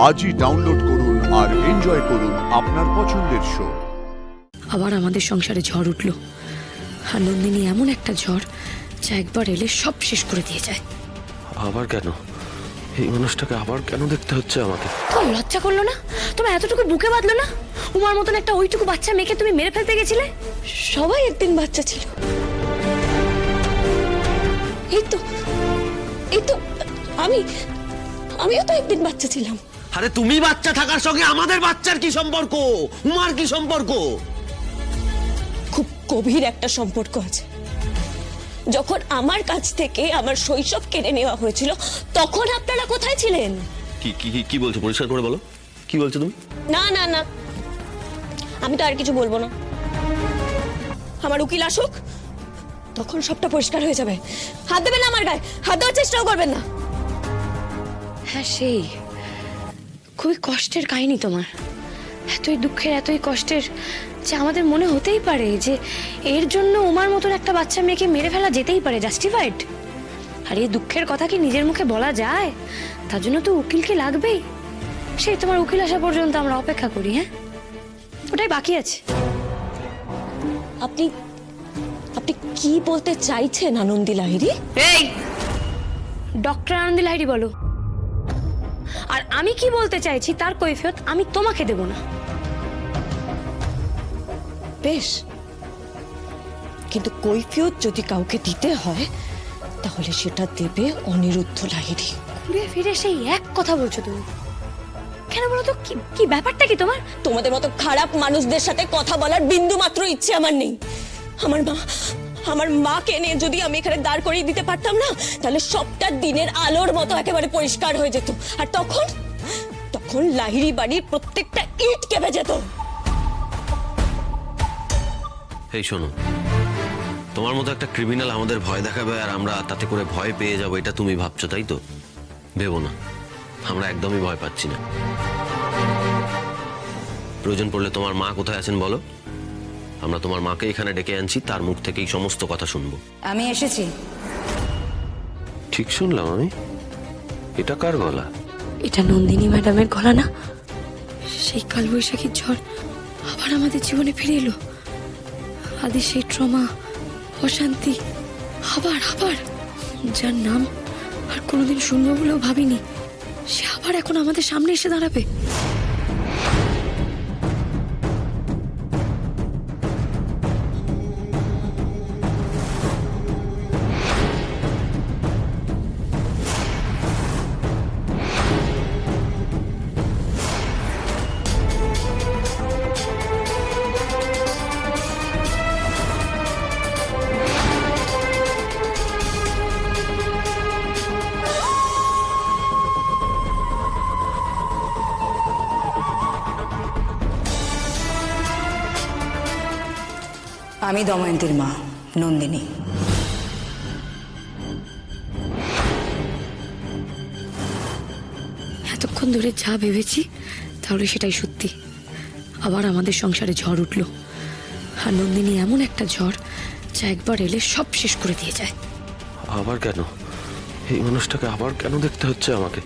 আজই ডাউনলোড করুন আর এনজয় করুন আপনার পছন্দের শো। আবার আমাদের সংসারে ঝড় উঠলো, আর নন্দিনী এমন একটা ঝড় যা একবার এলে সব শেষ করে দিয়ে যায়। আবার কেন? এই মানুষটাকে আবার কেন দেখতে হচ্ছে আমাকে? তোমার লজ্জা করলো না? তোমার এতটুকু বুকে বাঁধলো না? উমার মতন একটা ওইটুকু বাচ্চা মেয়েকে তুমি মেরে ফেলতে গেছিলে। সবাই একদিন বাচ্চা ছিল। এই তো আমিও তো একদিন বাচ্চা ছিলাম। আরে তুমি বাচ্চা থাকার সঙ্গে আমাদের বাচ্চার কি সম্পর্ক? উমার কি সম্পর্ক? খুব গভীর একটা সম্পর্ক আছে। যখন আমার কাছ থেকে আমার শৈশব কেড়ে নেওয়া হয়েছিল, তখন আপনারা কোথায় ছিলেন? কি কি কি বলছো? পরিষ্কার করে বলো, কি বলছো তুমি? না না না, আমি তো আর কিছু বলবো না। আমার উকিল আসুক, তখন সবটা পরিষ্কার হয়ে যাবে। হাত দেবেন না আমার গায়ে, হাত দেওয়ার চেষ্টাও করবেন না। হ্যাঁ, সেই খুবই কষ্টের কাহিনী তোমার। এতই দুঃখের, এতই কষ্টের যে আমাদের মনে হতেই পারে যে এর জন্য উমার মতন একটা বাচ্চা মেয়েকে মেরে ফেলা যেতেই পারে, জাস্টিফাইড। আর এই দুঃখের কথা কি নিজের মুখে বলা যায়? তার জন্য তো উকিলকে লাগবেই। সেই তোমার উকিল আসা পর্যন্ত আমরা অপেক্ষা করি। হ্যাঁ, ওটাই বাকি আছে। আপনি আপনি কি বলতে চাইছেন আনন্দী লাহিড়ী? এই ডক্টর আনন্দী লাহিড়ী বলো। আর আমি কি বলতে চাইছি তার কৈফিয়ত আমি তোমাকে দেব না। বেশ, কিন্তু কৈফিয়ত যদি কাউকে দিতে হয়, তাহলে সেটা দেবে অনিরুদ্ধ লাহিড়ী। ঘুরে ফিরে সেই এক কথা বলছো তুমি কেন? বলো তো, কি ব্যাপারটা কি তোমার? তোমাদের মতো খারাপ মানুষদের সাথে কথা বলার বিন্দু মাত্র ইচ্ছে আমার নেই। আমার মাকে এনে যদি আমি এখানে দাঁড় করিয়ে দিতে পারতাম না, তাহলে সবটা দিনের আলোর মতো একেবারে পরিষ্কার হয়ে যেত। আর তখন লাহিড়ী বাড়ির প্রত্যেকটা ইট কেঁপে যেত। এই শোনো, তোমার মতো একটা ক্রিমিনাল আমাদের ভয় দেখাবে আর আমরা তাতে করে ভয় পেয়ে যাবো, এটা তুমি ভাবছো, তাই তো? ভেবো না, আমরা একদমই ভয় পাচ্ছি না। প্রয়োজন পড়লে তোমার মা কোথায় আছেন বলো, আমরা তোমার মাকে এখানে ডেকে আনছি, তার মুখ থেকেই সমস্ত কথা শুনবো। আমি এসেছি। ঠিক শুনলাম আমি? এটা কার গলা? এটা নন্দিনী ম্যাডামের গলা না? সেই কালবৈশাখীর ঝড় আবার আমাদের জীবনে ফিরে এলো। আদি সেই ট্রমা, অশান্তি, আবার যার নাম আর কোনোদিন শুনবো বলেও ভাবিনি, সে আবার এখন আমাদের সামনে এসে দাঁড়াবে। আমি দময়ন্তীর মা, নন্দিনী। এতক্ষণ ধরে যা ভেবেছি তাহলে সেটাই সত্যি। আবার আমাদের সংসারে ঝড় উঠলো, আর নন্দিনী এমন একটা ঝড় যা একবার এলে সব শেষ করে দিয়ে যায়। আবার কেন? এই মানুষটাকে আবার কেন দেখতে হচ্ছে আমাকে?